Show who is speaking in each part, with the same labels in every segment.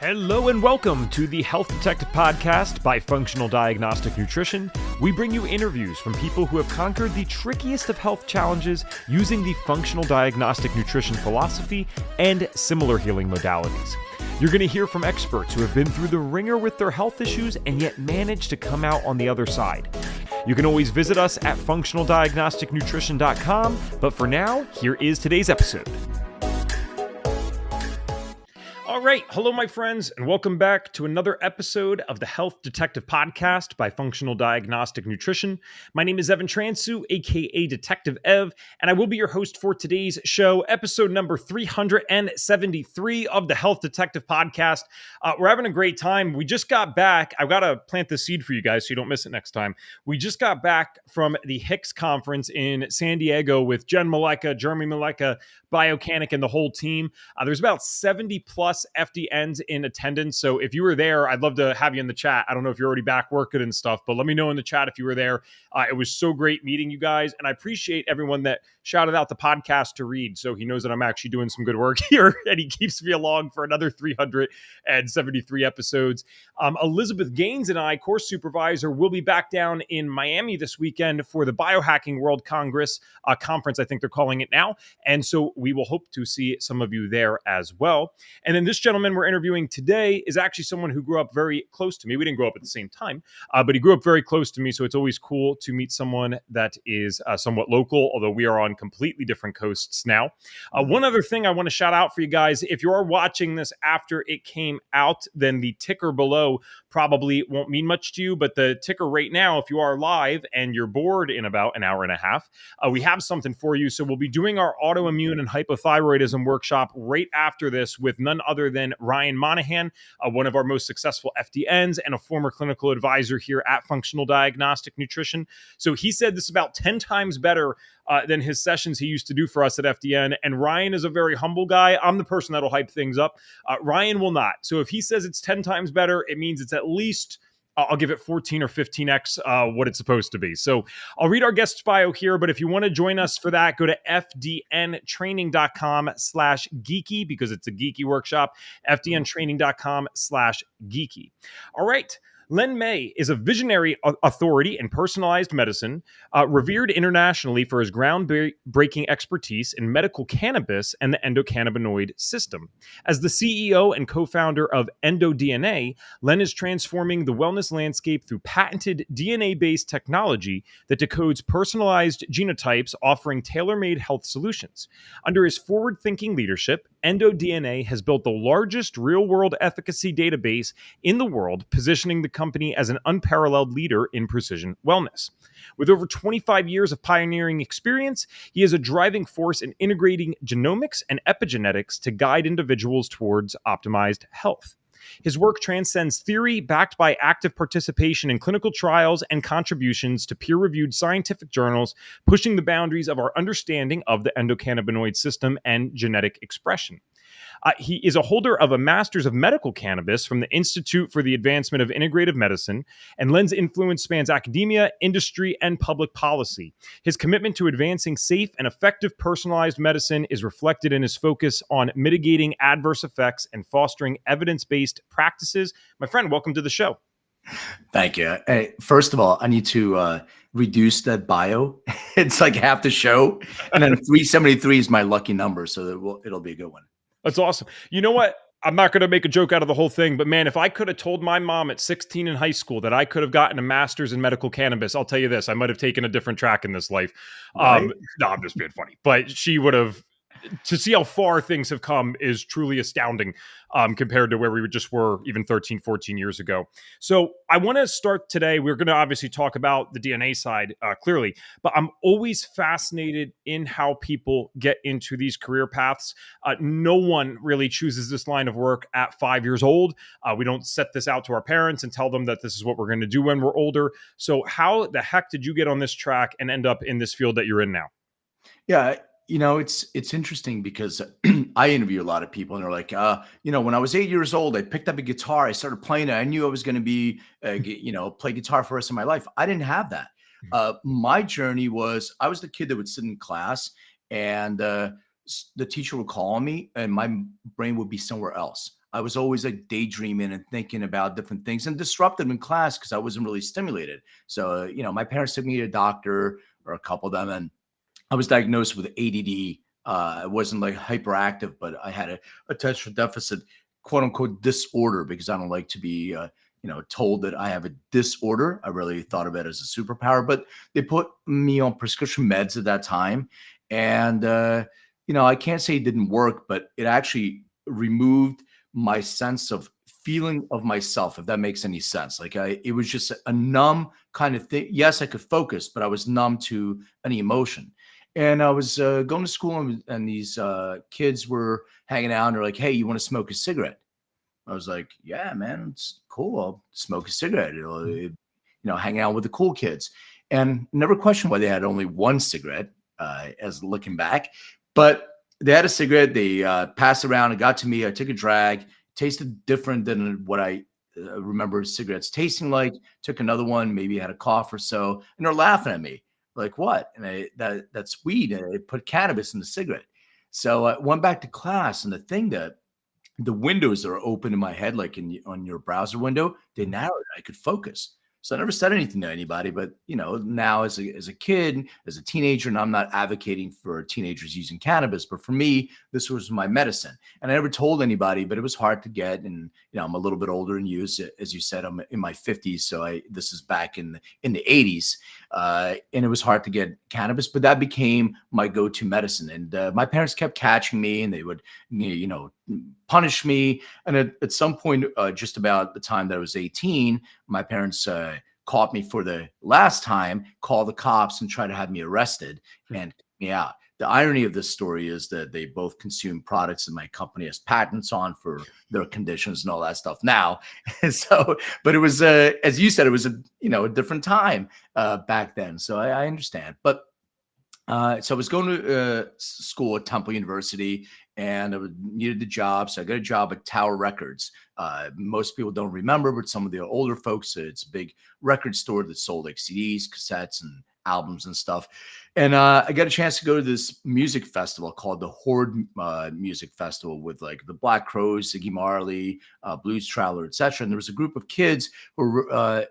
Speaker 1: Hello and welcome to the Health Detective Podcast by Functional Diagnostic Nutrition. We bring you interviews from people who have conquered the trickiest of health challenges using the functional diagnostic nutrition philosophy and similar healing modalities. You're going to hear from experts who have been through the ringer with their health issues and yet managed to come out on the other side. You can always visit us at functionaldiagnosticnutrition.com, but for now, here is today's episode. All right. Hello, my friends, and welcome back to another episode of the Health Detective Podcast by Functional Diagnostic Nutrition. My name is Evan Transu, aka Detective Ev, and I will be your host for today's show, episode number 373 of the Health Detective Podcast. We're having a great time. We just got back. I've got to plant the seed for you guys so you don't miss it next time. We just got back from the HICS conference in San Diego with Jen Maleka, Jeremy Maleka, Biocanic, and the whole team. There's about 70 plus FDNs in attendance. So if you were there, I'd love to have you in the chat. I don't know if you're already back working and stuff, but let me know in the chat if you were there. It was so great meeting you guys. And I appreciate everyone that shouted out the podcast to Reed. So he knows that I'm actually doing some good work here and he keeps me along for another 373 episodes. Elizabeth Gaines and I, course supervisor, will be back down in Miami this weekend for the Biohacking World Congress conference, I think they're calling it now. And so we will hope to see some of you there as well. And then this gentleman we're interviewing today is actually someone who grew up very close to me. We didn't grow up at the same time, but he grew up very close to me. So it's always cool to meet someone that is somewhat local, although we are on completely different coasts now. One other thing I want to shout out for you guys, if you are watching this after it came out, then the ticker below probably won't mean much to you, but the ticker right now, if you are live and you're bored in about an hour and a half, we have something for you. So we'll be doing our autoimmune and hypothyroidism workshop right after this with none other than Ryan Monahan, one of our most successful FDNs and a former clinical advisor here at Functional Diagnostic Nutrition. So he said this is about 10 times better than his sessions he used to do for us at FDN. And Ryan is a very humble guy. I'm the person that'll hype things up. Ryan will not. So if he says it's 10 times better, it means it's at least I'll give it 14 or 15x what it's supposed to be. So I'll read our guest's bio here, but if you want to join us for that, go to fdntraining.com/geeky because it's a geeky workshop, fdntraining.com/geeky. All right. Len May is a visionary authority in personalized medicine, revered internationally for his groundbreaking expertise in medical cannabis and the endocannabinoid system. As the CEO and co-founder of EndoDNA, Len is transforming the wellness landscape through patented DNA-based technology that decodes personalized genotypes, offering tailor-made health solutions. Under his forward-thinking leadership, EndoDNA has built the largest real-world efficacy database in the world, positioning the company as an unparalleled leader in precision wellness. With over 25 years of pioneering experience, he is a driving force in integrating genomics and epigenetics to guide individuals towards optimized health. His work transcends theory, backed by active participation in clinical trials and contributions to peer-reviewed scientific journals, pushing the boundaries of our understanding of the endocannabinoid system and genetic expression. He is a holder of a Master's of Medical Cannabis from the Institute for the Advancement of Integrative Medicine, and Len's influence spans academia, industry, and public policy. His commitment to advancing safe and effective personalized medicine is reflected in his focus on mitigating adverse effects and fostering evidence-based practices. My friend, welcome to the show.
Speaker 2: Thank you. Hey, first of all, I need to reduce that bio. It's like half the show, and then 373 is my lucky number, so it'll be a good one.
Speaker 1: That's awesome. You know what? I'm not going to make a joke out of the whole thing, but man, if I could have told my mom at 16 in high school that I could have gotten a master's in medical cannabis, I'll tell you this, I might have taken a different track in this life.
Speaker 2: Right?
Speaker 1: No, I'm just being funny, but she would have. To see how far things have come is truly astounding compared to where we just were even 13, 14 years ago. So I want to start today. We're going to obviously talk about the DNA side clearly, but I'm always fascinated in how people get into these career paths. No one really chooses this line of work at 5 years old. We don't set this out to our parents and tell them that this is what we're going to do when we're older. So how the heck did you get on this track and end up in this field that you're in now?
Speaker 2: Yeah. You know, it's interesting because I interview a lot of people and they're like, when I was 8 years old, I picked up a guitar. I started playing it. I knew I was going to be, play guitar for the rest of my life. I didn't have that. My journey was, I was the kid that would sit in class and the teacher would call me and my brain would be somewhere else. I was always like daydreaming and thinking about different things and disruptive in class because I wasn't really stimulated. So, my parents took me to a doctor or a couple of them, and I was diagnosed with ADD. I wasn't like hyperactive, but I had a attention deficit, quote unquote, disorder because I don't like to be, told that I have a disorder. I really thought of it as a superpower, but they put me on prescription meds at that time. And, I can't say it didn't work, but it actually removed my sense of feeling of myself, if that makes any sense. Like it was just a numb kind of thing. Yes, I could focus, but I was numb to any emotion. And I was going to school, and these kids were hanging out, and they're like, "Hey, you want to smoke a cigarette?" I was like, "Yeah, man, it's cool. I'll smoke a cigarette. Hanging out with the cool kids." And never questioned why they had only one cigarette, as looking back. But they had a cigarette. They passed around. It got to me. I took a drag. Tasted different than what I remember cigarettes tasting like. Took another one. Maybe had a cough or so, and they're laughing at me like, "What?" And that's weed. And they put cannabis in the cigarette. So I went back to class, and the windows that are open in my head, like on your browser window, they narrowed. I could focus. So I never said anything to anybody, but now as a kid, as a teenager, and I'm not advocating for teenagers using cannabis, but for me, this was my medicine. And I never told anybody, but it was hard to get. And I'm a little bit older than you, as you said, I'm in my 50s, so this is back in the 80s, and it was hard to get cannabis, but that became my go-to medicine. And my parents kept catching me, and they would punish me. And at some point, just about the time that I was 18, my parents caught me for the last time, called the cops, and tried to have me arrested and kick me out. The irony of this story is that they both consume products that my company has patents on for their conditions and all that stuff now. So, but it was, as you said, it was a different time back then. So I understand. But so I was going to school at Temple University, and I needed a job. So I got a job at Tower Records. Most people don't remember, but some of the older folks, it's a big record store that sold like CDs, cassettes, and albums and stuff. And I got a chance to go to this music festival called the Horde Music Festival with like the Black Crowes, Ziggy Marley, Blues Traveler, etc. And there was a group of kids who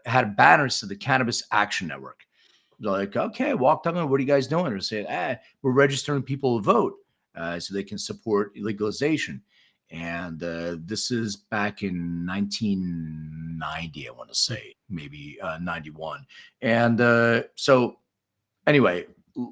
Speaker 2: had banners to the Cannabis Action Network. They're like, "Okay," I walked up and, "What are you guys doing?" They're saying, "We're registering people to vote so they can support legalization." And this is back in 1990, I want to say, maybe 91. And so anyway,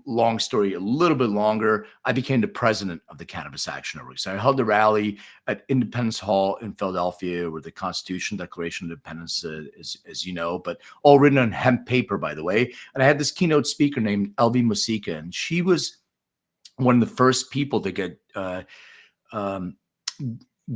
Speaker 2: long story, a little bit longer, I became the president of the Cannabis Action Network. So I held a rally at Independence Hall in Philadelphia, where the Constitution, Declaration of Independence is, as you know, but all written on hemp paper, by the way. And I had this keynote speaker named Elvie Musica, and she was one of the first people to get um,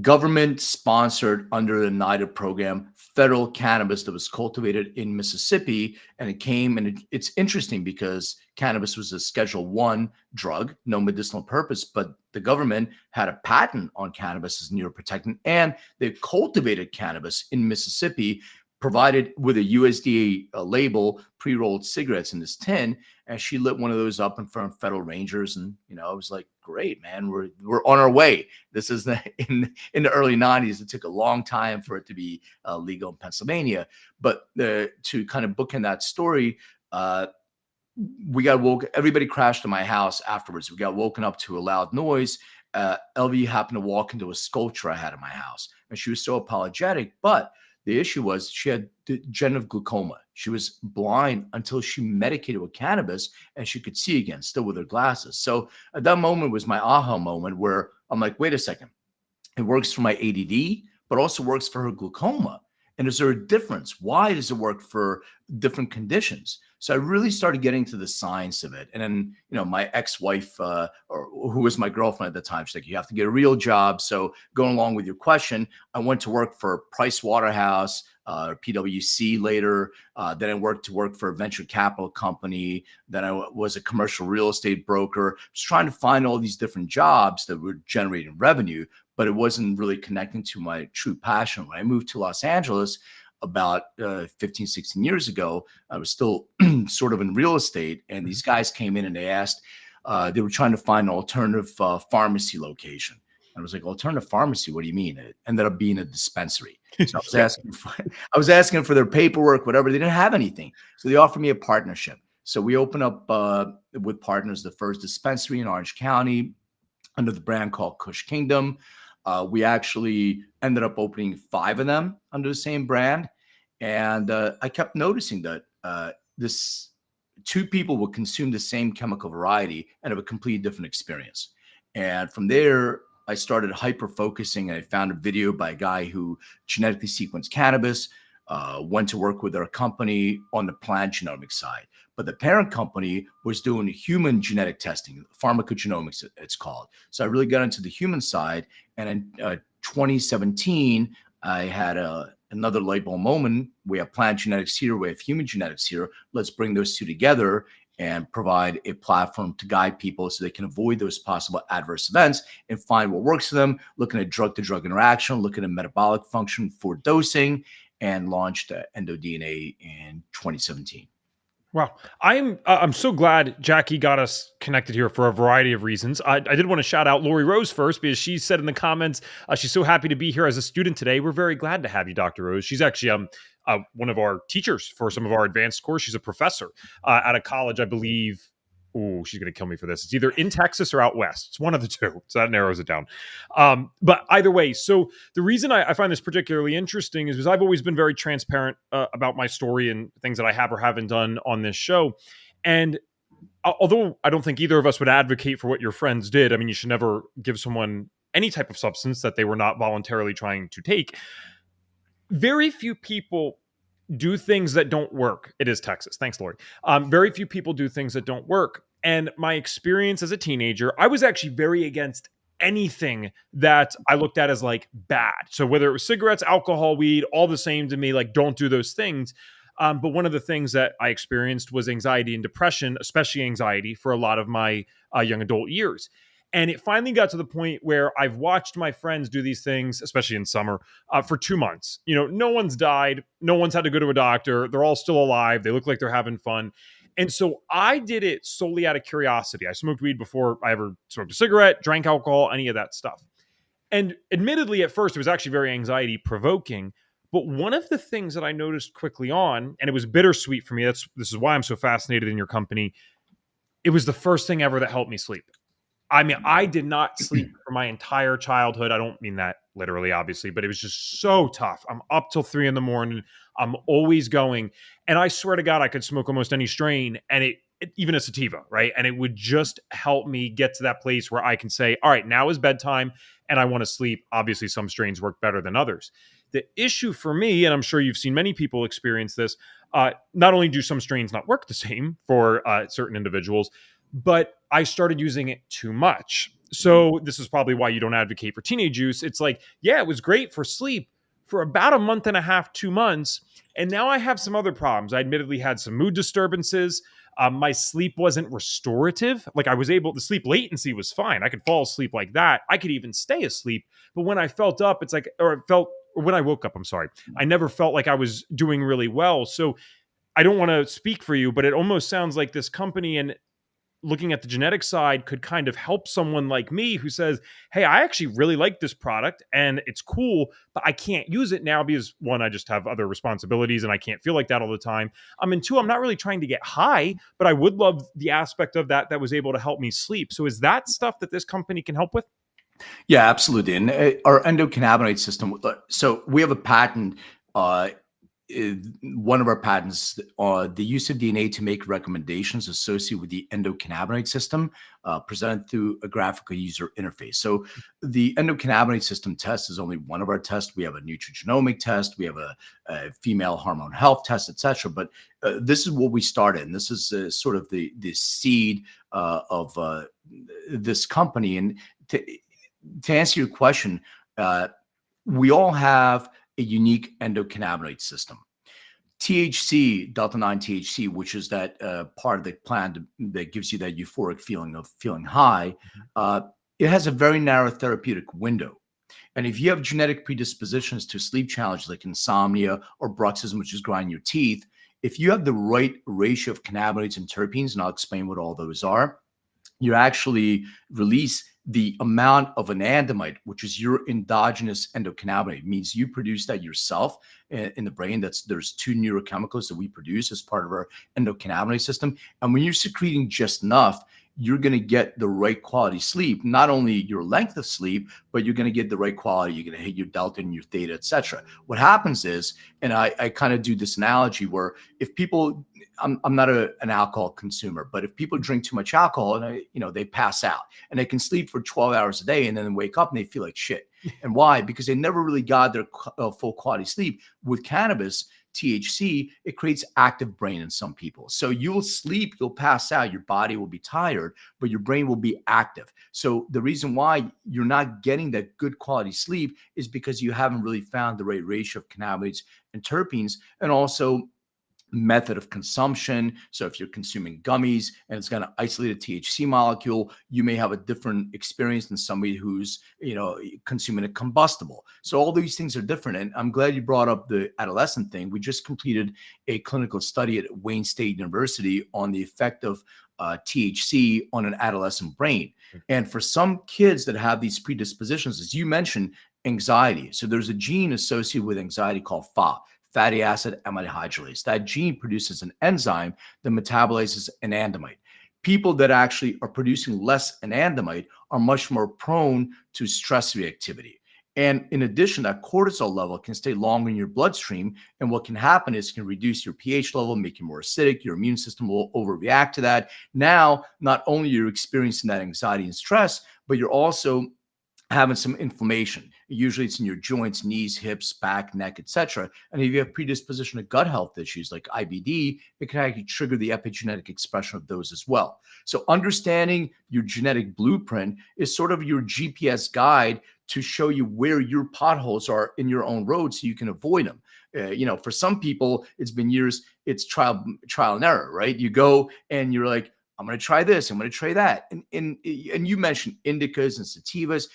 Speaker 2: government sponsored under the NIDA program, federal cannabis that was cultivated in Mississippi. And it came, and it's interesting because cannabis was a Schedule 1 drug, no medicinal purpose, but the government had a patent on cannabis as neuroprotectant, and they cultivated cannabis in Mississippi, provided with a USDA label, pre-rolled cigarettes in this tin. And she lit one of those up in front of federal rangers. And, I was like, "Great, man, we're on our way." This is in the early 90s. It took a long time for it to be legal in Pennsylvania. But to kind of bookend that story, we got woke. Everybody crashed in my house afterwards. We got woken up to a loud noise. LV happened to walk into a sculpture I had in my house, and she was so apologetic. But the issue was she had degenerative glaucoma. She was blind until she medicated with cannabis, and she could see again, still with her glasses. So at that moment was my aha moment, where I'm like, wait a second. It works for my ADD, but also works for her glaucoma. And is there a difference? Why does it work for different conditions? So I really started getting to the science of it. And then, my ex-wife, or who was my girlfriend at the time, she's like, "You have to get a real job." So going along with your question, I went to work for Price Waterhouse, PwC later. Then I worked for a venture capital company. Then I was a commercial real estate broker. I was trying to find all these different jobs that were generating revenue, but it wasn't really connecting to my true passion. When I moved to Los Angeles about 15, 16 years ago, I was still sort of in real estate. And these guys came in and they asked, they were trying to find an alternative pharmacy location. I was like, alternative pharmacy, what do you mean? It ended up being a dispensary. So I was
Speaker 1: Yeah.
Speaker 2: asking for their paperwork, whatever. They didn't have anything. So they offered me a partnership. So we opened up with partners the first dispensary in Orange County under the brand called Kush Kingdom. We actually ended up opening 5 of them under the same brand. And I kept noticing that this 2 people would consume the same chemical variety and have a completely different experience. And from there, I started hyper focusing, and I found a video by a guy who genetically sequenced cannabis, went to work with our company on the plant genomics side. But the parent company was doing human genetic testing, pharmacogenomics, it's called. So I really got into the human side. And in 2017, I had another light bulb moment. We have plant genetics here, we have human genetics here. Let's bring those 2 together and provide a platform to guide people so they can avoid those possible adverse events and find what works for them, looking at drug-to-drug interaction, looking at metabolic function for dosing, and launched EndoDNA in 2017.
Speaker 1: Wow. I'm so glad Jackie got us connected here for a variety of reasons. I did want to shout out Lori Rose first because she said in the comments she's so happy to be here as a student today. We're very glad to have you, Dr. Rose. She's actually one of our teachers for some of our advanced course. She's a professor at a college, I believe. Oh, she's going to kill me for this. It's either in Texas or out west. It's one of the two. So that narrows it down. But either way, so the reason I find this particularly interesting is because I've always been very transparent about my story and things that I have or haven't done on this show. And although I don't think either of us would advocate for what your friends did, I mean, you should never give someone any type of substance that they were not voluntarily trying to take. Very few people do things that don't work. It is Texas. Thanks, Lori. Very few people do things that don't work. And my experience as a teenager, I was actually very against anything that I looked at as like bad. So whether it was cigarettes, alcohol, weed, all the same to me, like don't do those things. But one of the things that I experienced was anxiety and depression, especially anxiety for a lot of my young adult years. And it finally got to the point where I've watched my friends do these things, especially in summer, for 2 months. You know, no one's died. No one's had to go to a doctor. They're all still alive. They look like they're having fun. And so I did it solely out of curiosity. I smoked weed before I ever smoked a cigarette, drank alcohol, any of that stuff. And admittedly, at first, it was actually very anxiety provoking. But one of the things that I noticed quickly on, and it was bittersweet for me, this is why I'm so fascinated in your company, it was the first thing ever that helped me sleep. I mean, I did not sleep for my entire childhood. I don't mean that literally, obviously, but it was just so tough. I'm up till 3 a.m. I'm always going. And I swear to God, I could smoke almost any strain and even a sativa, right? And it would just help me get to that place where I can say, all right, now is bedtime and I want to sleep. Obviously, some strains work better than others. The issue for me, and I'm sure you've seen many people experience this, not only do some strains not work the same for certain individuals, but I started using it too much. So this is probably why you don't advocate for teenage use. It's like, yeah, it was great for sleep for about a month and a half, 2 months. And now I have some other problems. I admittedly had some mood disturbances. My sleep wasn't restorative. Like the sleep latency was fine. I could fall asleep like that. I could even stay asleep. But when I felt up, when I woke up, I'm sorry, I never felt like I was doing really well. So I don't want to speak for you, but it almost sounds like this company and looking at the genetic side could kind of help someone like me who says, hey, I actually really like this product and it's cool, but I can't use it now because 1, I just have other responsibilities and I can't feel like that all the time. And 2, I'm not really trying to get high, but I would love the aspect of that was able to help me sleep. So is that stuff that this company can help with?
Speaker 2: Yeah, absolutely. And our endocannabinoid system, so we have a patent, one of our patents, the use of DNA to make recommendations associated with the endocannabinoid system, presented through a graphical user interface. So the endocannabinoid system test is only one of our tests. We have a nutrigenomic test, we have a female hormone health test, etc. But this is what we started, and this is sort of the seed of this company. And to answer your question, we all have a unique endocannabinoid system. THC, delta 9 THC, which is that part of the plant that gives you that euphoric feeling of feeling high, it has a very narrow therapeutic window. And if you have genetic predispositions to sleep challenges like insomnia or bruxism, which is grinding your teeth, if you have the right ratio of cannabinoids and terpenes, and I'll explain what all those are, you actually release the amount of anandamide, which is your endogenous endocannabinoid, means you produce that yourself in the brain. There's two neurochemicals that we produce as part of our endocannabinoid system. And when you're secreting just enough, you're going to get the right quality sleep, not only your length of sleep, but you're going to get the right quality. You're going to hit your delta and your theta, et cetera. What happens is, and I kind of do this analogy where if people, I'm not an alcohol consumer, but if people drink too much alcohol and they pass out and they can sleep for 12 hours a day and then wake up and they feel like shit. And why? Because they never really got their full quality sleep. With cannabis, THC, it creates active brain in some people. So you'll sleep, you'll pass out, your body will be tired, but your brain will be active. So the reason why you're not getting that good quality sleep is because you haven't really found the right ratio of cannabinoids and terpenes, and also method of consumption. So if you're consuming gummies and it's going to isolate a THC molecule, you may have a different experience than somebody who's, consuming a combustible. So all these things are different. And I'm glad you brought up the adolescent thing. We just completed a clinical study at Wayne State University on the effect of THC on an adolescent brain. And for some kids that have these predispositions, as you mentioned, anxiety. So there's a gene associated with anxiety called FA, fatty acid amide hydrolase. That gene produces an enzyme that metabolizes anandamide. People that actually are producing less anandamide are much more prone to stress reactivity. And in addition, that cortisol level can stay longer in your bloodstream. And what can happen is it can reduce your pH level, make you more acidic. Your immune system will overreact to that. Now, not only you're experiencing that anxiety and stress, but you're also having some inflammation. Usually it's in your joints, knees, hips, back, neck, etc. And if you have predisposition to gut health issues like IBD, it can actually trigger the epigenetic expression of those as well. So understanding your genetic blueprint is sort of your GPS guide to show you where your potholes are in your own road so you can avoid them. For some people, it's been years, it's trial and error, right? You go and you're like, I'm going to try this, I'm going to try that. And you mentioned indicas and sativas.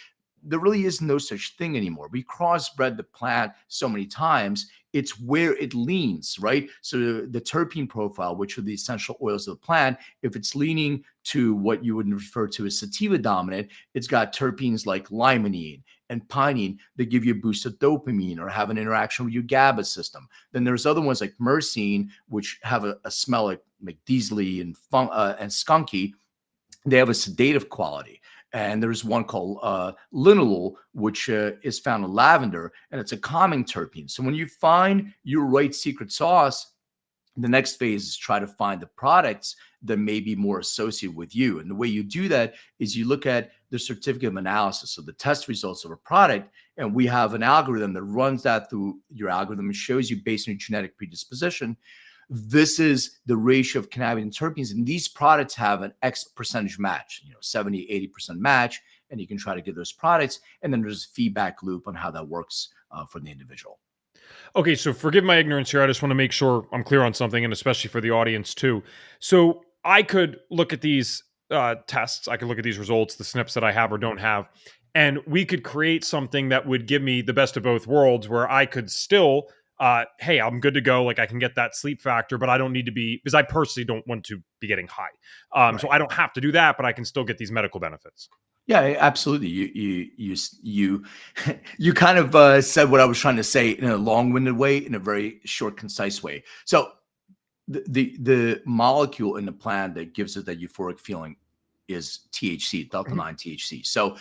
Speaker 2: There really is no such thing anymore. We crossbred the plant so many times. It's where it leans, right? So the terpene profile, which are the essential oils of the plant, if it's leaning to what you would refer to as sativa dominant, it's got terpenes like limonene and pinene that give you a boost of dopamine or have an interaction with your GABA system. Then there's other ones like myrcene, which have a smell like diesely and skunky. They have a sedative quality. And there's one called linalool, which is found in lavender, and it's a calming terpene. So when you find your right secret sauce, the next phase is try to find the products that may be more associated with you. And the way you do that is you look at the certificate of analysis, so the test results of a product, and we have an algorithm that runs that through your algorithm and shows you based on your genetic predisposition, this is the ratio of cannabinoid and terpenes. And these products have an X percentage match, 70, 80% match. And you can try to get those products. And then there's a feedback loop on how that works for the individual.
Speaker 1: Okay, so forgive my ignorance here. I just want to make sure I'm clear on something, and especially for the audience too. So I could look at these tests. I could look at these results, the SNPs that I have or don't have, and we could create something that would give me the best of both worlds, where I could still hey, I'm good to go. Like I can get that sleep factor, but I don't need to be, because I personally don't want to be getting high.
Speaker 2: Right.
Speaker 1: So I don't have to do that, but I can still get these medical benefits.
Speaker 2: Yeah, absolutely. You kind of said what I was trying to say in a long-winded way, in a very short, concise way. So the molecule in the plant that gives it that euphoric feeling is THC, delta 9 THC. So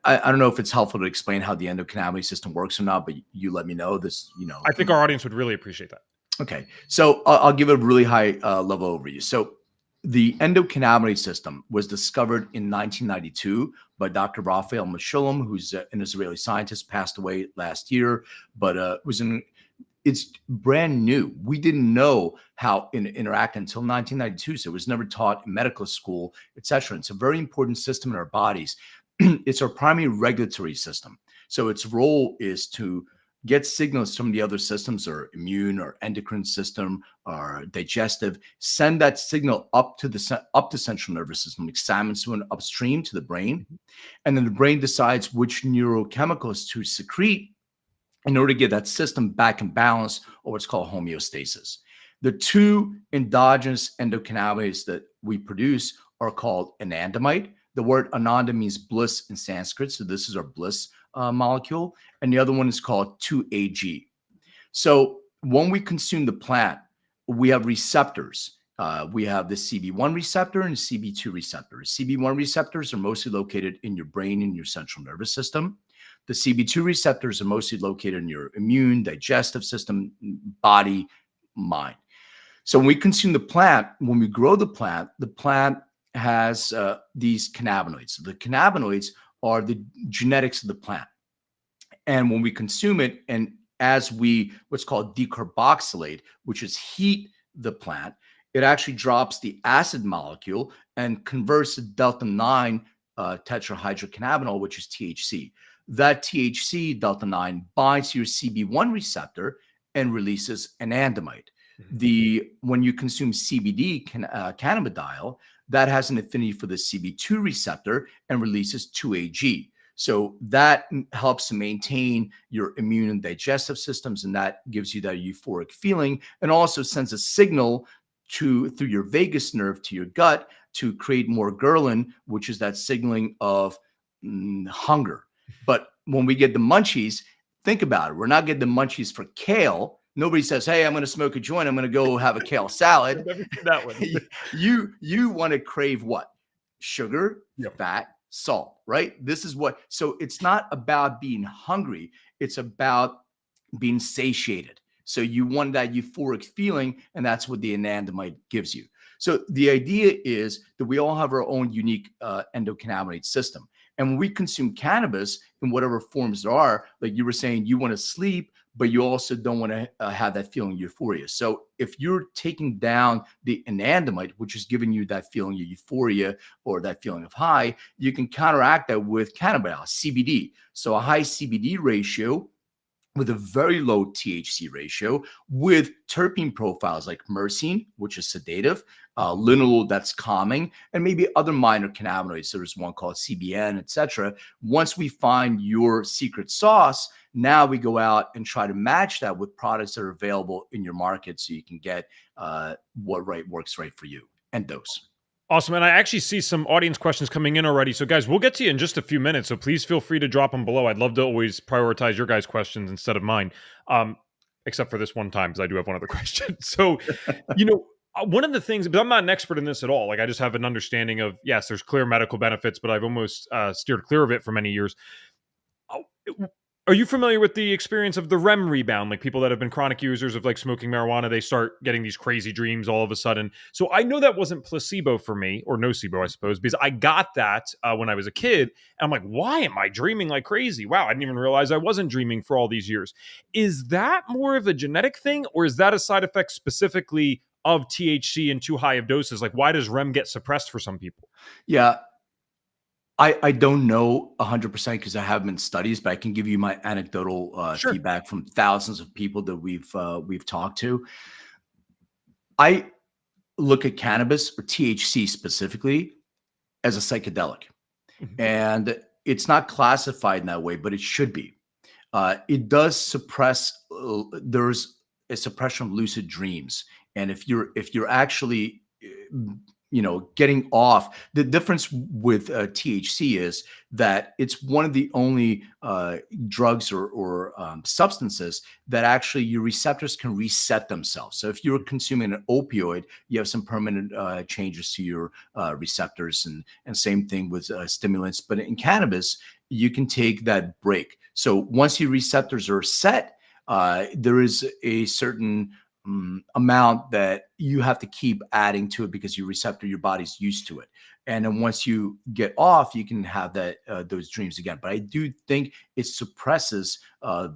Speaker 2: I don't know if it's helpful to explain how the endocannabinoid system works or not, but you let me know this.
Speaker 1: I think our audience would really appreciate that.
Speaker 2: Okay, so I'll give a really high level overview. So the endocannabinoid system was discovered in 1992 by Dr. Raphael Mechoulam, who's an Israeli scientist, passed away last year, but it's brand new. We didn't know how it interact until 1992, so it was never taught in medical school, etc. It's a very important system in our bodies. It's our primary regulatory system. So its role is to get signals from the other systems, or immune or endocrine system or digestive, send that signal up to central nervous system, like salmon swimming upstream to the brain. And then the brain decides which neurochemicals to secrete in order to get that system back in balance, or what's called homeostasis. The two endogenous endocannabinoids that we produce are called anandamide. The word ananda means bliss in Sanskrit. So this is our bliss molecule. And the other one is called 2-AG. So when we consume the plant, we have receptors. We have the CB1 receptor and CB2 receptor. CB1 receptors are mostly located in your brain and your central nervous system. The CB2 receptors are mostly located in your immune, digestive system, body, mind. So when we consume the plant, when we grow the plant has these cannabinoids. So the cannabinoids are the genetics of the plant. And when we consume it, and as we what's called decarboxylate, which is heat the plant, it actually drops the acid molecule and converts the delta 9 tetrahydrocannabinol, which is THC. That THC delta 9 binds to your CB1 receptor and releases anandamide. When you consume CBD cannabidiol, that has an affinity for the CB2 receptor and releases 2-AG. So that helps to maintain your immune and digestive systems, and that gives you that euphoric feeling, and also sends a signal through your vagus nerve to your gut to create more ghrelin, which is that signaling of hunger. But when we get the munchies, think about it. We're not getting the munchies for kale. Nobody says, "Hey, I'm going to smoke a joint. I'm going to go have a kale salad."
Speaker 1: I've never seen that one.
Speaker 2: You want to crave what? Sugar,
Speaker 1: Yep.
Speaker 2: fat, salt, right? This is what. So it's not about being hungry. It's about being satiated. So you want that euphoric feeling, and that's what the anandamide gives you. So the idea is that we all have our own unique endocannabinoid system. And when we consume cannabis in whatever forms there are, like you were saying, you want to sleep, but you also don't want to have that feeling of euphoria. So if you're taking down the anandamide, which is giving you that feeling of euphoria or that feeling of high, you can counteract that with cannabidiol, CBD. So a high CBD ratio with a very low THC ratio, with terpene profiles like myrcene, which is sedative, linalool, that's calming, and maybe other minor cannabinoids. There's one called CBN, etc. Once we find your secret sauce, now we go out and try to match that with products that are available in your market, so you can get what works right for you and dose.
Speaker 1: Awesome. And I actually see some audience questions coming in already. So, guys, we'll get to you in just a few minutes. So please feel free to drop them below. I'd love to always prioritize your guys' questions instead of mine, except for this one time, because I do have one other question. So, one of the things, but I'm not an expert in this at all. Like, I just have an understanding of, yes, there's clear medical benefits, but I've almost steered clear of it for many years. Are you familiar with the experience of the REM rebound? Like people that have been chronic users of like smoking marijuana, they start getting these crazy dreams all of a sudden. So I know that wasn't placebo for me, or nocebo, I suppose, because I got that when I was a kid. And I'm like, why am I dreaming like crazy? Wow, I didn't even realize I wasn't dreaming for all these years. Is that more of a genetic thing, or is that a side effect specifically of THC in too high of doses? Like, why does REM get suppressed for some people?
Speaker 2: Yeah. I don't know 100% because I haven't been studies, but I can give you my anecdotal
Speaker 1: Sure.
Speaker 2: feedback from thousands of people that we've talked to. I look at cannabis, or THC specifically, as a psychedelic, and it's not classified in that way, but it should be. It does suppress. There's a suppression of lucid dreams, and if you're actually getting off, the difference with THC is that it's one of the only drugs or substances that actually your receptors can reset themselves. So if you're consuming an opioid, you have some permanent changes to your receptors, and same thing with stimulants. But in cannabis, you can take that break. So once your receptors are set, there is a certain amount that you have to keep adding to it because your body's used to it. And then once you get off, you can have those dreams again. But I do think it suppresses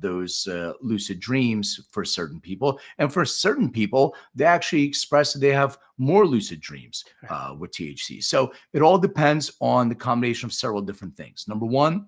Speaker 2: those lucid dreams for certain people. And for certain people, they actually express that they have more lucid dreams with THC. So it all depends on the combination of several different things. Number one,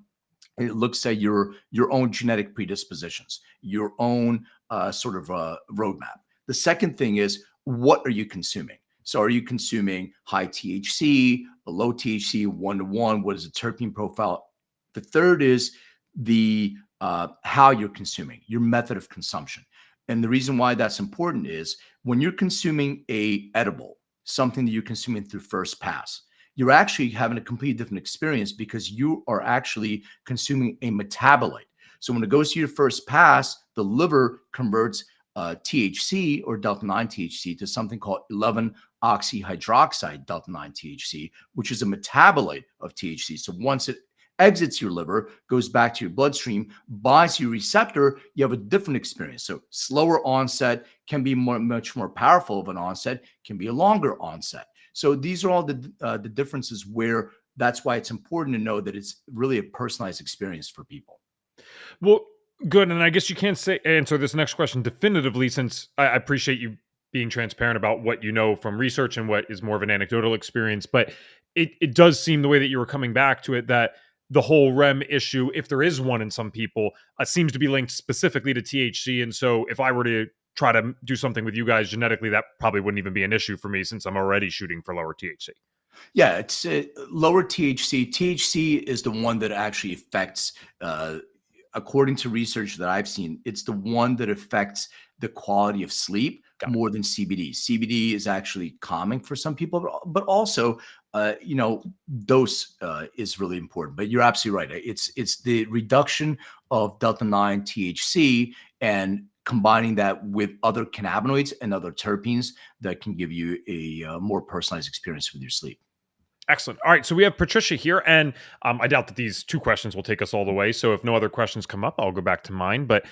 Speaker 2: it looks at your own genetic predispositions, your own sort of roadmap. The second thing is, what are you consuming? So are you consuming high THC, a low THC, 1-to-1? What is the terpene profile? The third is the how you're consuming, your method of consumption. And the reason why that's important is when you're consuming a edible, something that you're consuming through first pass, you're actually having a completely different experience because you are actually consuming a metabolite. So when it goes to your first pass, the liver converts THC or delta 9 THC to something called 11 oxyhydroxide delta 9 THC, which is a metabolite of THC. So once it exits your liver, goes back to your bloodstream, binds your receptor, you have a different experience. So slower onset can be much more powerful of an onset, can be a longer onset. So these are all the differences where that's why it's important to know that it's really a personalized experience for people.
Speaker 1: Well, good. And I guess you can't answer this next question definitively, since I appreciate you being transparent about what you know from research and what is more of an anecdotal experience. But it does seem the way that you were coming back to it that the whole REM issue, if there is one in some people, seems to be linked specifically to THC. And so if I were to try to do something with you guys genetically, that probably wouldn't even be an issue for me since I'm already shooting for lower THC.
Speaker 2: Yeah, it's lower THC. THC is the one that actually affects, according to research that I've seen, it's the one that affects the quality of sleep
Speaker 1: Got it.
Speaker 2: more than CBD. CBD is actually calming for some people, but also, dose is really important. But you're absolutely right. It's the reduction of delta 9 THC and combining that with other cannabinoids and other terpenes that can give you a more personalized experience with your sleep.
Speaker 1: Excellent. All right. So we have Patricia here, and I doubt that these two questions will take us all the way. So if no other questions come up, I'll go back to mine. But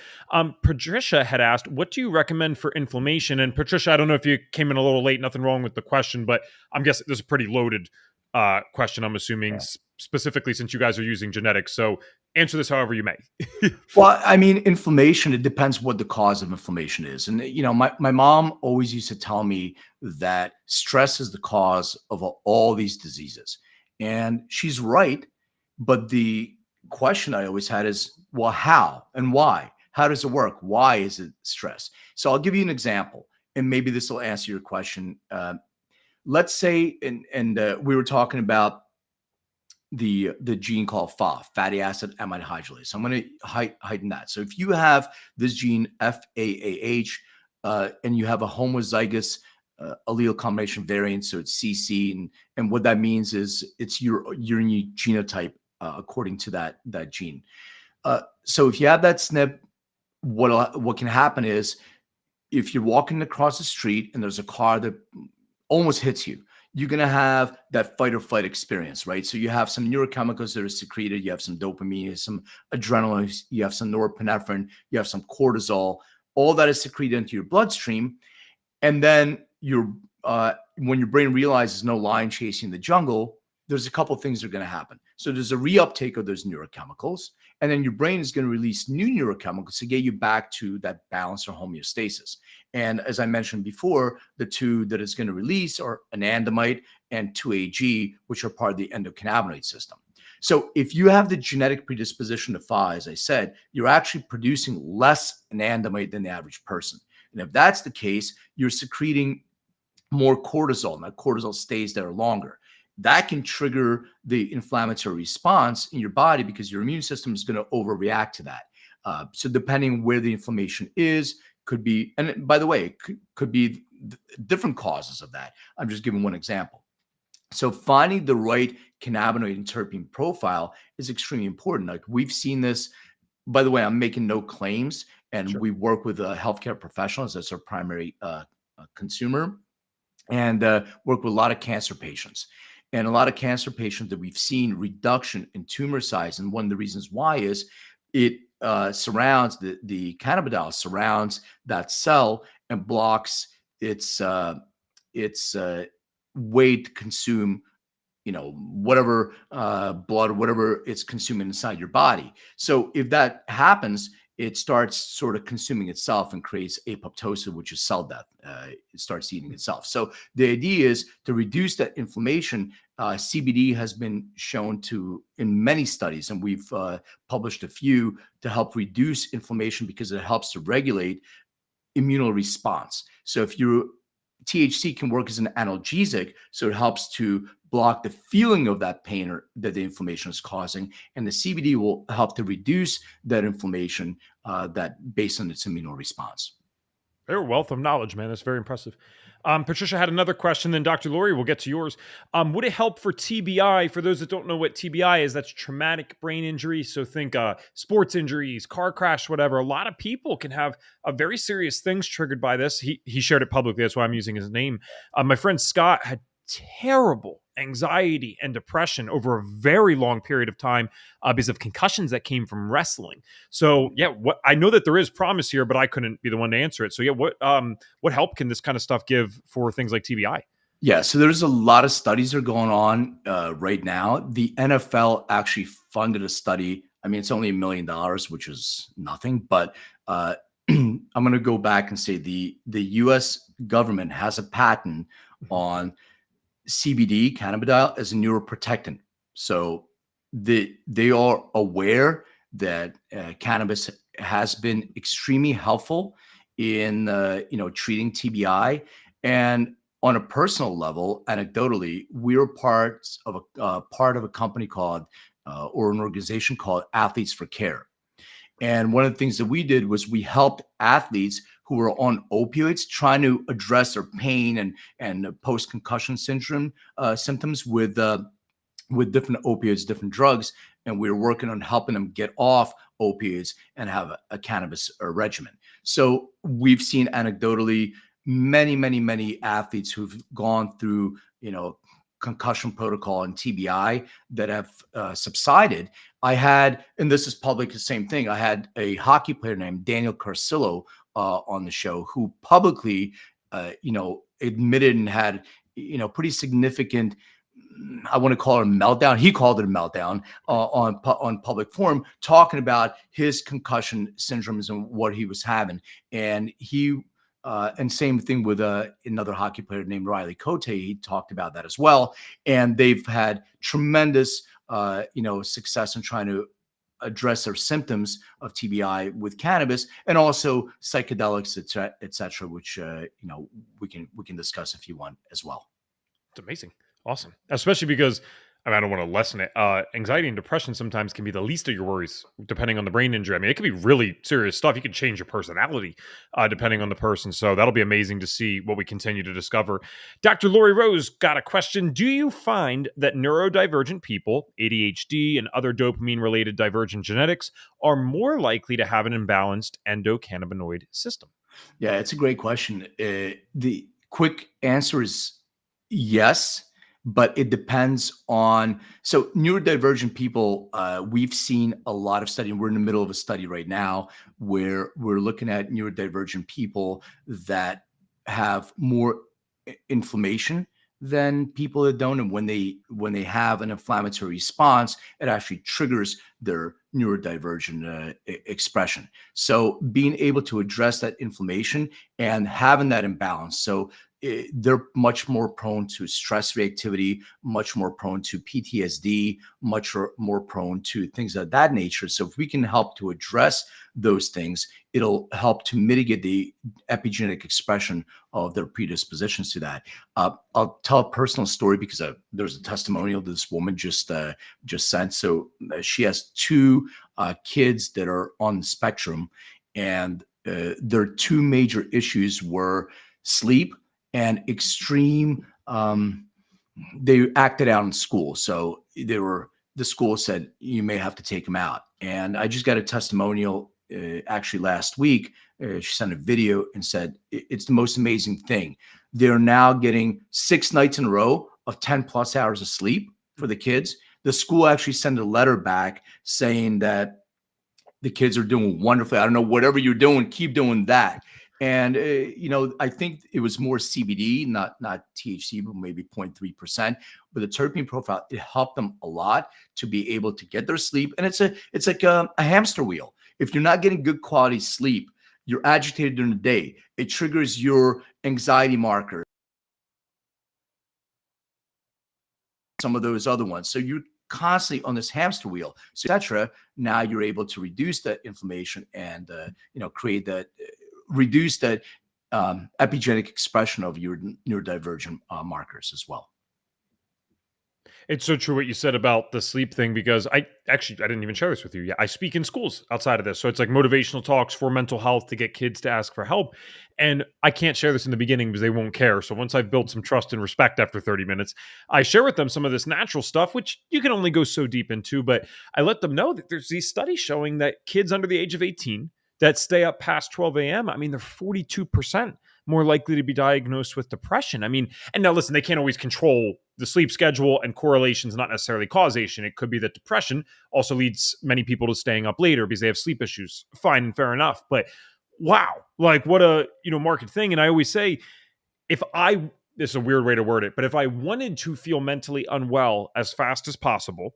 Speaker 1: Patricia had asked, what do you recommend for inflammation? And Patricia, I don't know if you came in a little late, nothing wrong with the question, but I'm guessing this is a pretty loaded question, I'm assuming,
Speaker 2: Yeah.
Speaker 1: specifically since you guys are using genetics. So answer this however you may.
Speaker 2: Well, I mean, inflammation, it depends what the cause of inflammation is. And, my mom always used to tell me that stress is the cause of all these diseases. And she's right. But the question I always had is, well, how and why? How does it work? Why is it stress? So I'll give you an example, and maybe this will answer your question. Let's say, and we were talking about the gene called fatty acid amide hydrolase. So I'm going to heighten that. So if you have this gene FAAH and you have a homozygous allele combination variant, so it's CC, and what that means is it's your unique genotype according to that gene. So if you have that SNP, what can happen is if you're walking across the street and there's a car that almost hits you, you're going to have that fight or flight experience, right? So you have some neurochemicals that are secreted. You have some dopamine, you have some adrenaline, you have some norepinephrine, you have some cortisol. All that is secreted into your bloodstream. And then when your brain realizes no lion chasing the jungle, there's a couple of things that are going to happen. So there's a reuptake of those neurochemicals, and then your brain is going to release new neurochemicals to get you back to that balance or homeostasis. And as I mentioned before, the two that it's going to release are anandamide and 2-AG, which are part of the endocannabinoid system. So if you have the genetic predisposition to FA, as I said, you're actually producing less anandamide than the average person. And if that's the case, you're secreting more cortisol, and that cortisol stays there longer. That can trigger the inflammatory response in your body because your immune system is going to overreact to that. So depending where the inflammation is, could be, and by the way, could be different causes of that. I'm just giving one example. So finding the right cannabinoid and terpene profile is extremely important. Like we've seen this, by the way, I'm making no claims, and
Speaker 1: Sure.
Speaker 2: we work with healthcare professionals. That's our primary consumer, and work with a lot of cancer patients. And a lot of cancer patients that we've seen reduction in tumor size. And one of the reasons why is it surrounds the cannabidiol surrounds that cell and blocks its way to consume whatever blood, whatever it's consuming inside your body. So if that happens, it starts sort of consuming itself and creates apoptosis, which is cell death. It starts eating itself. So the idea is to reduce that inflammation. CBD has been shown to, in many studies, and we've published a few, to help reduce inflammation because it helps to regulate immune response. So if you THC can work as an analgesic, so it helps to block the feeling of that pain or that the inflammation is causing, and the CBD will help to reduce that inflammation that based on its immune response.
Speaker 1: They're a wealth of knowledge, man. That's very impressive. Patricia had another question, then Dr. Lori, we'll get to yours. Would it help for TBI? For those that don't know what TBI is, that's traumatic brain injury. So think sports injuries, car crash, whatever. A lot of people can have very serious things triggered by this. He shared it publicly. That's why I'm using his name. My friend Scott had terrible anxiety and depression over a very long period of time because of concussions that came from wrestling. So yeah, what I know that there is promise here, but I couldn't be the one to answer it. So yeah, what help can this kind of stuff give for things like TBI?
Speaker 2: Yeah, so there's a lot of studies that are going on right now. The NFL actually funded a study. I mean, it's only $1 million, which is nothing. But I'm going to go back and say the U.S. government has a patent on CBD, cannabidiol, as a neuroprotectant. So they are aware that cannabis has been extremely helpful in treating TBI. And on a personal level, anecdotally, we were part of a company called or an organization called Athletes for Care. And one of the things that we did was we helped athletes who were on opioids trying to address their pain and post-concussion syndrome symptoms with different opioids, different drugs. And we were working on helping them get off opioids and have a cannabis regimen. So we've seen anecdotally many athletes who've gone through, concussion protocol and TBI that have subsided. I had, and this is public, the same thing. I had a hockey player named Daniel Carcillo on the show who publicly, admitted and had, pretty significant, I want to call it a meltdown. He called it a meltdown on public forum, talking about his concussion syndromes and what he was having. And and same thing with another hockey player named Riley Cote. He talked about that as well. And they've had tremendous, success in trying to address their symptoms of TBI with cannabis and also psychedelics, et cetera, which, we can discuss if you want as well.
Speaker 1: It's amazing. Awesome. Especially because I don't want to lessen it. Anxiety and depression sometimes can be the least of your worries, depending on the brain injury. I mean, it could be really serious stuff. You can change your personality depending on the person. So that'll be amazing to see what we continue to discover. Dr. Lori Rose got a question. Do you find that neurodivergent people, ADHD and other dopamine-related divergent genetics, are more likely to have an imbalanced endocannabinoid system?
Speaker 2: Yeah, it's a great question. The quick answer is yes, but it depends on. So neurodivergent people, we've seen a lot of study, and we're in the middle of a study right now where we're looking at neurodivergent people that have more inflammation than people that don't. And when they have an inflammatory response, it actually triggers their neurodivergent expression. So being able to address that inflammation and having that imbalance. So they're much more prone to stress reactivity, much more prone to PTSD, much more prone to things of that nature. So if we can help to address those things, it'll help to mitigate the epigenetic expression of their predispositions to that. I'll tell a personal story because there's a testimonial this woman just sent. So she has two kids that are on the spectrum, and their two major issues were sleep and extreme. They acted out in school. So the school said, you may have to take them out. And I just got a testimonial actually last week. She sent a video and said, it's the most amazing thing. They're now getting 6 nights in a row of 10 plus hours of sleep for the kids. The school actually sent a letter back saying that the kids are doing wonderfully. I don't know, whatever you're doing, keep doing that. And, I think it was more CBD, not THC, but maybe 0.3%. But the terpene profile, it helped them a lot to be able to get their sleep. And it's like a hamster wheel. If you're not getting good quality sleep, you're agitated during the day. It triggers your anxiety marker, some of those other ones. So you're constantly on this hamster wheel, etc. Now you're able to reduce that inflammation and, create that, reduce that epigenetic expression of your neurodivergent markers as well.
Speaker 1: It's so true what you said about the sleep thing, because I didn't even share this with you. Yeah, I speak in schools outside of this. So it's like motivational talks for mental health to get kids to ask for help. And I can't share this in the beginning because they won't care. So once I've built some trust and respect after 30 minutes, I share with them some of this natural stuff, which you can only go so deep into. But I let them know that there's these studies showing that kids under the age of 18 that stay up past 12 a.m., I mean, they're 42% more likely to be diagnosed with depression. I mean, and now listen, they can't always control the sleep schedule, and correlation is not necessarily causation. It could be that depression also leads many people to staying up later because they have sleep issues. Fine and fair enough. But wow, like what a, market thing. And I always say, if I, this is a weird way to word it, but if I wanted to feel mentally unwell as fast as possible,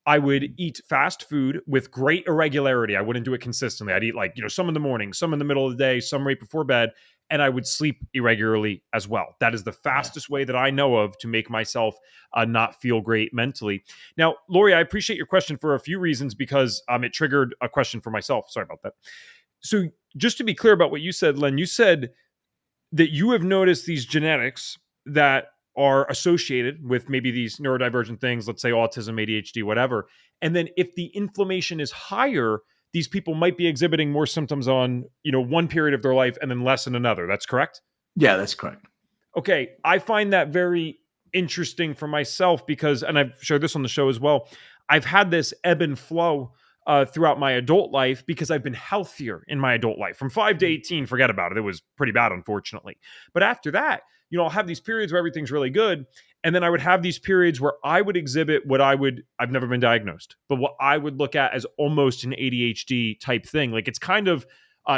Speaker 1: I would eat fast food with great irregularity. I wouldn't do it consistently. I'd eat like, some in the morning, some in the middle of the day, some right before bed, and I would sleep irregularly as well. That is the
Speaker 2: Yeah.
Speaker 1: fastest way that I know of to make myself not feel great mentally. Now, Lori, I appreciate your question for a few reasons, because it triggered a question for myself. Sorry about that. So just to be clear about what you said, Len, you said that you have noticed these genetics that are associated with maybe these neurodivergent things, let's say autism, ADHD, whatever. And then if the inflammation is higher, these people might be exhibiting more symptoms on, one period of their life and then less in another. That's correct?
Speaker 2: Yeah, that's correct.
Speaker 1: Okay. I find that very interesting for myself because, and I've shared this on the show as well, I've had this ebb and flow throughout my adult life because I've been healthier in my adult life. From 5 to 18, forget about it. It was pretty bad, unfortunately. But after that, I'll have these periods where everything's really good. And then I would have these periods where I would exhibit I've never been diagnosed, but what I would look at as almost an ADHD type thing. Like it's kind of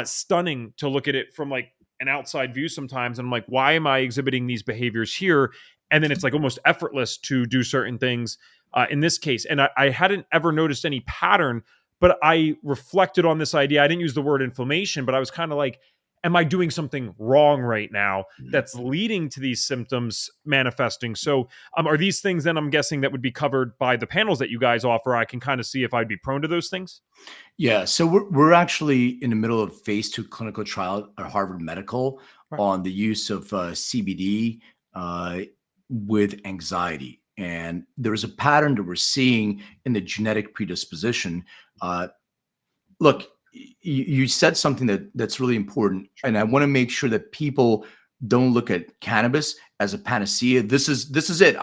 Speaker 1: stunning to look at it from like an outside view sometimes. And I'm like, why am I exhibiting these behaviors here? And then it's like almost effortless to do certain things in this case. And I hadn't ever noticed any pattern, but I reflected on this idea. I didn't use the word inflammation, but I was kind of like, am I doing something wrong right now that's leading to these symptoms manifesting? So are these things then, I'm guessing, that would be covered by the panels that you guys offer? I can kind of see if I'd be prone to those things.
Speaker 2: Yeah, so we're actually in the middle of phase 2 clinical trial at Harvard Medical
Speaker 1: Right.
Speaker 2: on the use of CBD with anxiety. And there's a pattern that we're seeing in the genetic predisposition. Look, you said something that's really important, and I want to make sure that people don't look at cannabis as a panacea. This is it.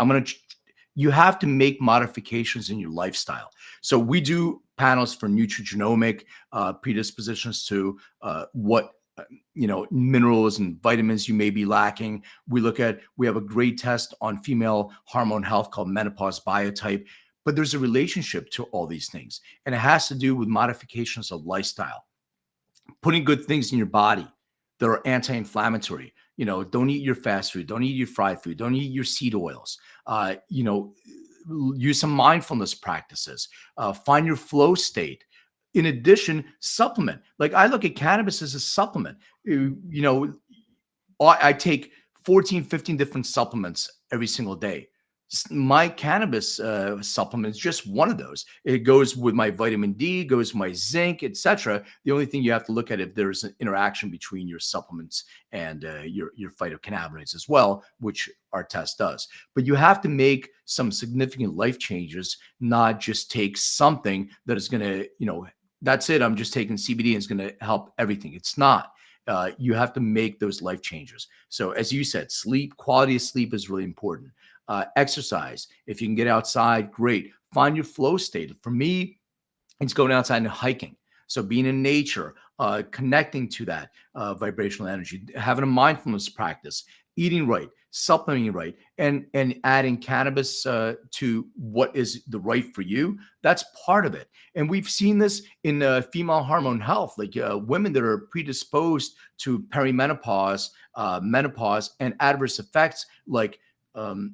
Speaker 2: You have to make modifications in your lifestyle. So we do panels for nutrigenomic predispositions to what minerals and vitamins you may be lacking. We have a great test on female hormone health called menopause biotype. But there's a relationship to all these things, and it has to do with modifications of lifestyle, putting good things in your body that are anti-inflammatory. Don't eat your fast food, don't eat your fried food, don't eat your seed oils. Use some mindfulness practices, find your flow state. In addition, supplement. Like I look at cannabis as a supplement. I take 14, 15 different supplements every single day. My cannabis supplement is just one of those. It goes with my vitamin D, goes with my zinc, etc. The only thing you have to look at if there's an interaction between your supplements and your phytocannabinoids as well, which our test does. But you have to make some significant life changes, not just take something that is going to, that's it. I'm just taking CBD and it's going to help everything. It's not. You have to make those life changes. So as you said, quality of sleep is really important. Exercise. If you can get outside, great. Find your flow state. For me, it's going outside and hiking. So being in nature, connecting to that vibrational energy, having a mindfulness practice, eating right, supplementing right, and adding cannabis to what is the right for you. That's part of it. And we've seen this in female hormone health, like women that are predisposed to perimenopause, menopause, and adverse effects like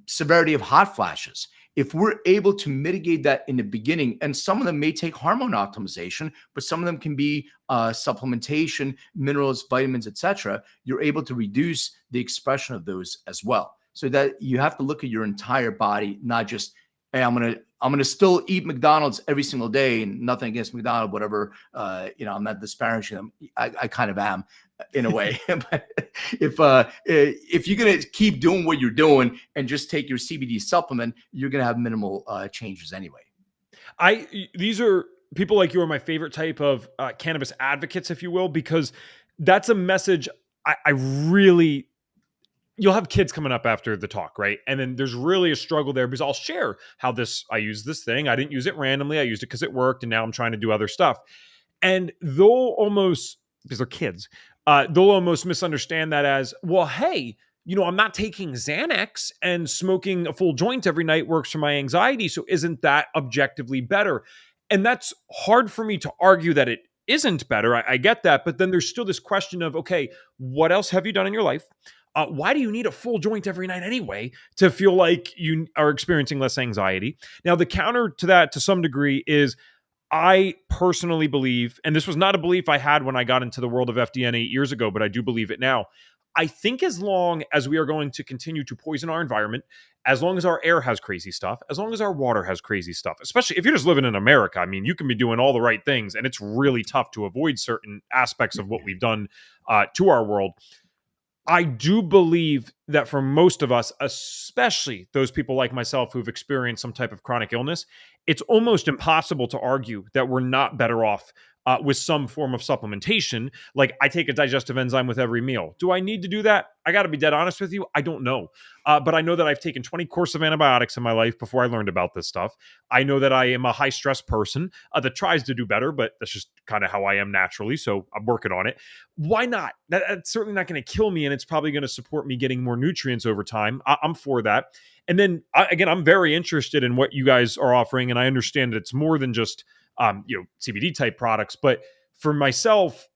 Speaker 2: severity of hot flashes. If we're able to mitigate that in the beginning, and some of them may take hormone optimization, but some of them can be supplementation, minerals, vitamins, etc., you're able to reduce the expression of those as well. So that you have to look at your entire body, not just, hey, I'm gonna still eat McDonald's every single day, and nothing against McDonald's, whatever. I'm not disparaging them. I kind of am. in a way. But if you're gonna keep doing what you're doing and just take your CBD supplement, you're gonna have minimal changes anyway.
Speaker 1: These are people like you are my favorite type of cannabis advocates, if you will, because that's a message I really. You'll have kids coming up after the talk, right? And then there's really a struggle there because I'll share how I use this thing. I didn't use it randomly. I used it because it worked, and now I'm trying to do other stuff. And they'll almost, because they're kids, they'll almost misunderstand that as, well, hey, I'm not taking Xanax and smoking a full joint every night works for my anxiety. So isn't that objectively better? And that's hard for me to argue that it isn't better. I get that. But then there's still this question of, okay, what else have you done in your life? Why do you need a full joint every night anyway to feel like you are experiencing less anxiety? Now, the counter to that to some degree is I personally believe, and this was not a belief I had when I got into the world of FDN 8 years ago, but I do believe it now. I think as long as we are going to continue to poison our environment, as long as our air has crazy stuff, as long as our water has crazy stuff, especially if you're just living in America, I mean, you can be doing all the right things, and it's really tough to avoid certain aspects of what we've done to our world. I do believe that for most of us, especially those people like myself who've experienced some type of chronic illness, it's almost impossible to argue that we're not better off with some form of supplementation. Like I take a digestive enzyme with every meal. Do I need to do that? I got to be dead honest with you. I don't know. But I know that I've taken 20 courses of antibiotics in my life before I learned about this stuff. I know that I am a high stress person that tries to do better, but that's just kind of how I am naturally. So I'm working on it. Why not? That's certainly not going to kill me. And it's probably going to support me getting more nutrients over time. I'm for that. And then again, I'm very interested in what you guys are offering. And I understand that it's more than just CBD type products. But for myself,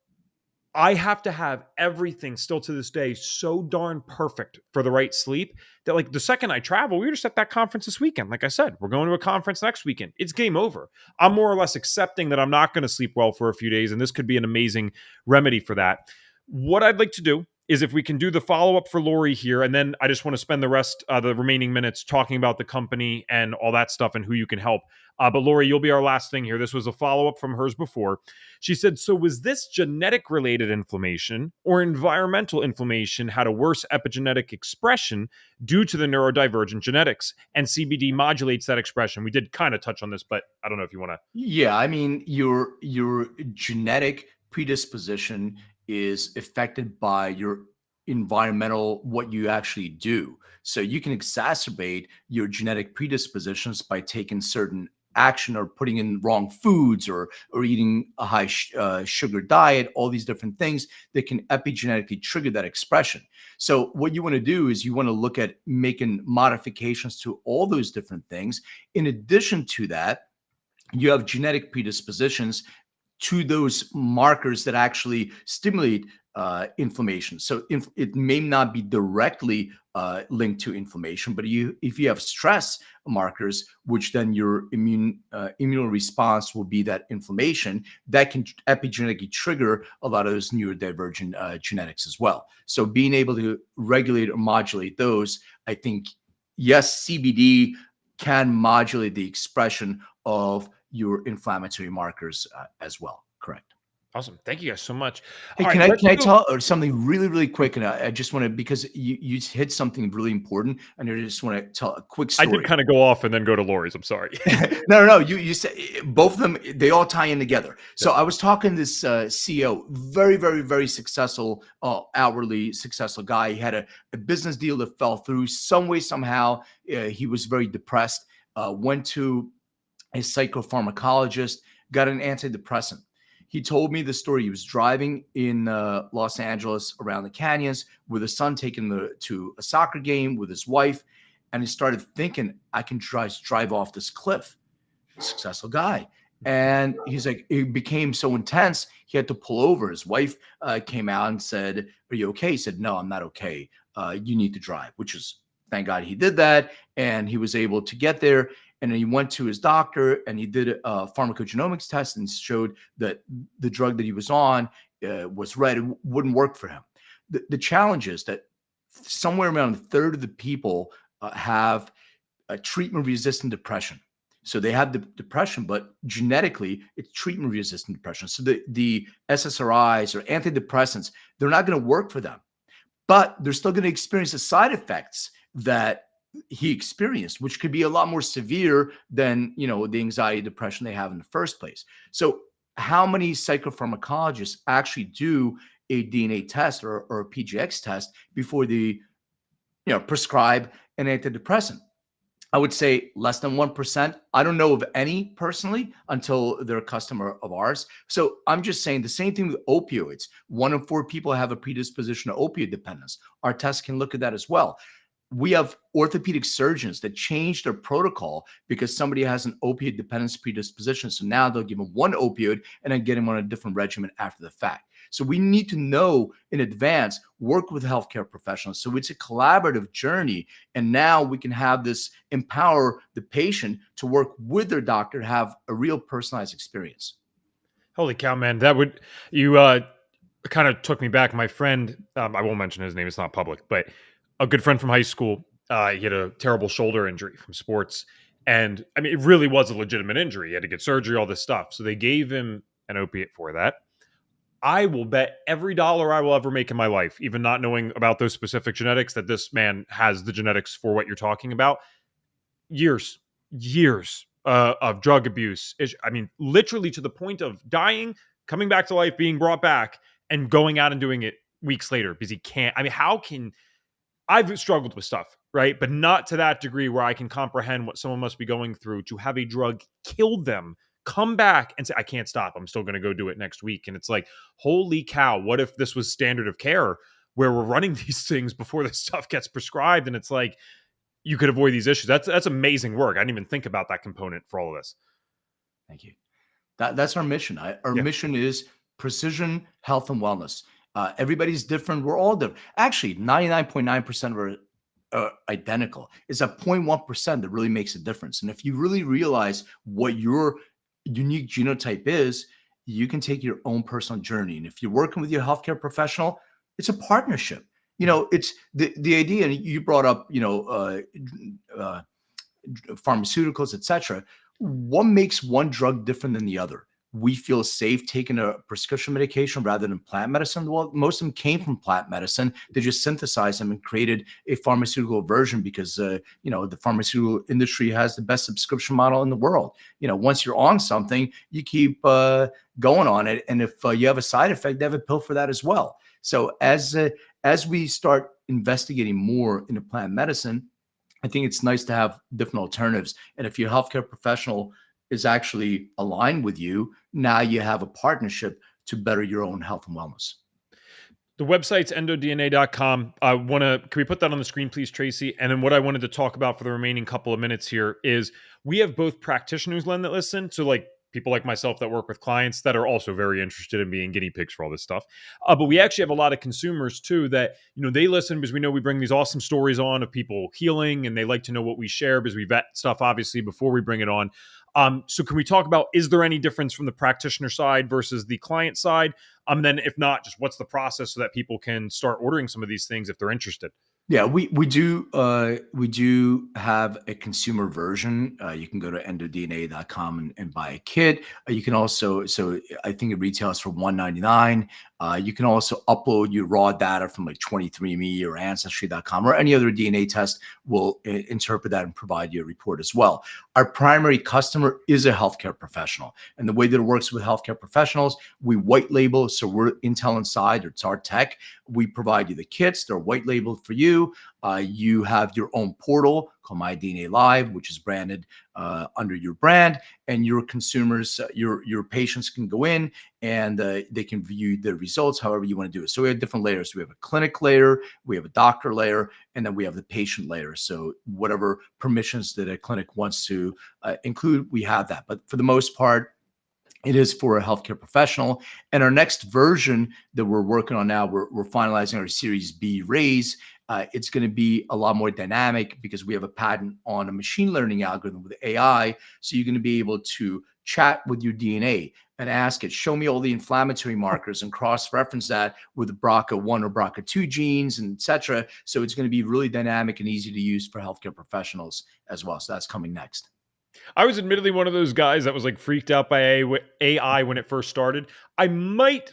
Speaker 1: I have to have everything still to this day so darn perfect for the right sleep that like the second I travel, we were just at that conference this weekend. Like I said, we're going to a conference next weekend. It's game over. I'm more or less accepting that I'm not going to sleep well for a few days. And this could be an amazing remedy for that. What I'd like to do is if we can do the follow-up for Lori here, and then I just want to spend the remaining minutes talking about the company and all that stuff and who you can help. But Lori, you'll be our last thing here. This was a follow-up from hers before. She said, so was this genetic-related inflammation or environmental inflammation had a worse epigenetic expression due to the neurodivergent genetics? And CBD modulates that expression. We did kind of touch on this, but I don't know if you want to.
Speaker 2: Yeah, I mean, your genetic predisposition is affected by your environmental, what you actually do. So you can exacerbate your genetic predispositions by taking certain action or putting in wrong foods or eating a high sugar diet, all these different things that can epigenetically trigger that expression. So what you want to do is you want to look at making modifications to all those different things. In addition to that, you have genetic predispositions to those markers that actually stimulate inflammation. So it may not be directly linked to inflammation, but if you have stress markers, which then your immune response will be that inflammation, that can epigenetically trigger a lot of those neurodivergent genetics as well. So being able to regulate or modulate those, I think, yes, CBD can modulate the expression of your inflammatory markers as well. Correct.
Speaker 1: Awesome. Thank you guys so much.
Speaker 2: Hey,
Speaker 1: All right,
Speaker 2: can I tell something really, really quick? And I just want to, because you hit something really important, and I just want to tell a quick story.
Speaker 1: I did kind of go off and then go to Lori's. I'm sorry.
Speaker 2: No. You said both of them, they all tie in together. So I was talking to this CEO, very, very, very successful, outwardly successful guy. He had a business deal that fell through some way, somehow. He was very depressed, went to a psychopharmacologist, got an antidepressant. He told me the story. He was driving in Los Angeles around the canyons with his son, taking him to a soccer game with his wife. And he started thinking, I can drive off this cliff. Successful guy. And he's like, it became so intense, he had to pull over. His wife came out and said, are you okay? He said, no, I'm not okay. You need to drive, which is, thank God he did that. And he was able to get there. And then he went to his doctor and he did a pharmacogenomics test and showed that the drug that he was on was red. It wouldn't work for him. The challenge is that somewhere around a third of the people have a treatment-resistant depression. So they have the depression, but genetically it's treatment resistant depression. So the SSRIs or antidepressants, they're not going to work for them, but they're still going to experience the side effects that he experienced, which could be a lot more severe than, the anxiety, depression they have in the first place. So how many psychopharmacologists actually do a DNA test or a PGX test before they, prescribe an antidepressant? I would say less than 1%. I don't know of any personally until they're a customer of ours. So I'm just saying the same thing with opioids. 1 in 4 people have a predisposition to opioid dependence. Our test can look at that as well. We have orthopedic surgeons that change their protocol because somebody has an opioid dependence predisposition. So now they'll give them one opioid and then get them on a different regimen after the fact. So we need to know in advance, work with healthcare professionals. So it's a collaborative journey. And now we can have this empower the patient to work with their doctor, have a real personalized experience.
Speaker 1: Holy cow, man. You kind of took me back. My friend, I won't mention his name, it's not public, but a good friend from high school, he had a terrible shoulder injury from sports. And I mean, it really was a legitimate injury. He had to get surgery, all this stuff. So they gave him an opiate for that. I will bet every dollar I will ever make in my life, even not knowing about those specific genetics, that this man has the genetics for what you're talking about. Years of drug abuse. I mean, literally to the point of dying, coming back to life, being brought back, and going out and doing it weeks later because he can't. I mean, how can I've struggled with stuff, right? But not to that degree where I can comprehend what someone must be going through to have a drug kill them, come back and say, I can't stop. I'm still going to go do it next week. And it's like, holy cow, what if this was standard of care where we're running these things before this stuff gets prescribed? And it's like, you could avoid these issues. That's amazing work. I didn't even think about that component for all of this.
Speaker 2: Thank you. That's our mission. Our mission is precision health and wellness. Everybody's different. We're all different. Actually, 99.9% of are identical. It's a 0.1% that really makes a difference. And if you really realize what your unique genotype is, you can take your own personal journey. And if you're working with your healthcare professional, it's a partnership. It's the idea, and you brought up, pharmaceuticals, etc. What makes one drug different than the other? We feel safe taking a prescription medication rather than plant medicine. Well, most of them came from plant medicine. They just synthesized them and created a pharmaceutical version because, the pharmaceutical industry has the best subscription model in the world. Once you're on something, you keep going on it. And if you have a side effect, they have a pill for that as well. So as we start investigating more into plant medicine, I think it's nice to have different alternatives. And if your healthcare professional is actually aligned with you, now you have a partnership to better your own health and wellness.
Speaker 1: The website's EndoDNA.com. Can we put that on the screen, please, Tracy? And then what I wanted to talk about for the remaining couple of minutes here is we have both practitioners, Len, that listen. So like people like myself that work with clients that are also very interested in being guinea pigs for all this stuff. But we actually have a lot of consumers too that, they listen because we know we bring these awesome stories on of people healing, and they like to know what we share because we vet stuff obviously before we bring it on. So can we talk about, is there any difference from the practitioner side versus the client side? Then if not, just what's the process so that people can start ordering some of these things if they're interested?
Speaker 2: Yeah, we do have a consumer version. You can go to endodna.com and buy a kit. You can also, so I think it retails for $199. You can also upload your raw data from like 23andMe or Ancestry.com or any other DNA test will interpret that and provide you a report as well. Our primary customer is a healthcare professional. And the way that it works with healthcare professionals, we white label. So we're Intel Inside, it's our tech. We provide you the kits. They're white labeled for you. You have your own portal called My DNA Live, which is branded under your brand, and your consumers, your patients can go in and they can view the results however you want to do it. So we have different layers. We have a clinic layer, we have a doctor layer, and then we have the patient layer. So whatever permissions that a clinic wants to include, we have that. But for the most part, it is for a healthcare professional. And our next version that we're working on now, we're finalizing our Series B raise. It's going to be a lot more dynamic because we have a patent on a machine learning algorithm with AI. So you're going to be able to chat with your DNA and ask it, show me all the inflammatory markers and cross-reference that with the BRCA1 or BRCA2 genes, and et cetera. So it's going to be really dynamic and easy to use for healthcare professionals as well. So that's coming next.
Speaker 1: I was admittedly one of those guys that was like freaked out by AI when it first started. I might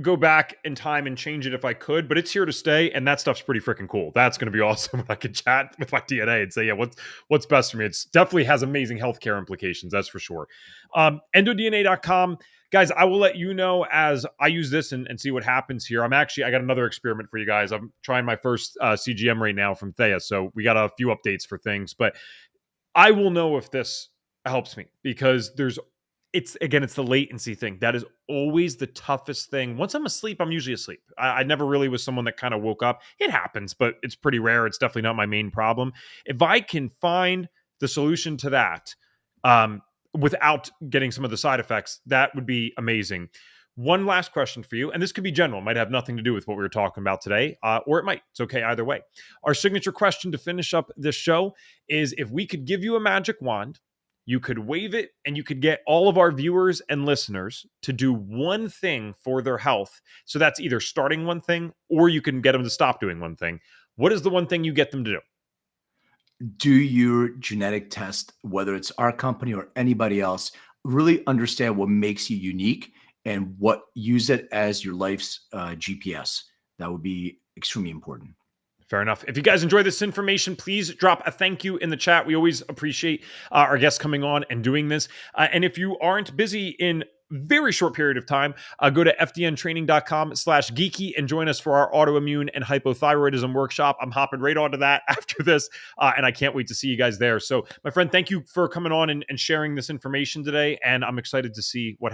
Speaker 1: go back in time and change it if I could, but it's here to stay, and that stuff's pretty freaking cool. That's going to be awesome when I can chat with my DNA and say, yeah, what's best for me. It's definitely has amazing healthcare implications, that's for sure. EndoDNA.com. Guys, I will let you know as I use this and see what happens here. I got another experiment for you guys. I'm trying my first CGM right now from Thea, so we got a few updates for things, but I will know if this helps me because it's the latency thing. That is always the toughest thing. Once I'm asleep, I'm usually asleep. I never really was someone that kind of woke up. It happens, but it's pretty rare. It's definitely not my main problem. If I can find the solution to that without getting some of the side effects, that would be amazing. One last question for you, and this could be general, might have nothing to do with what we were talking about today, or it might. It's okay either way. Our signature question to finish up this show is if we could give you a magic wand, you could wave it and you could get all of our viewers and listeners to do one thing for their health. So that's either starting one thing or you can get them to stop doing one thing. What is the one thing you get them to do?
Speaker 2: Do your genetic test, whether it's our company or anybody else. Really understand what makes you unique and use it as your life's GPS. That would be extremely important.
Speaker 1: Fair enough. If you guys enjoy this information, please drop a thank you in the chat. We always appreciate our guests coming on and doing this. And if you aren't busy in very short period of time, go to fdntraining.com/geeky and join us for our autoimmune and hypothyroidism workshop. I'm hopping right onto that after this, and I can't wait to see you guys there. So, my friend, thank you for coming on and sharing this information today, and I'm excited to see what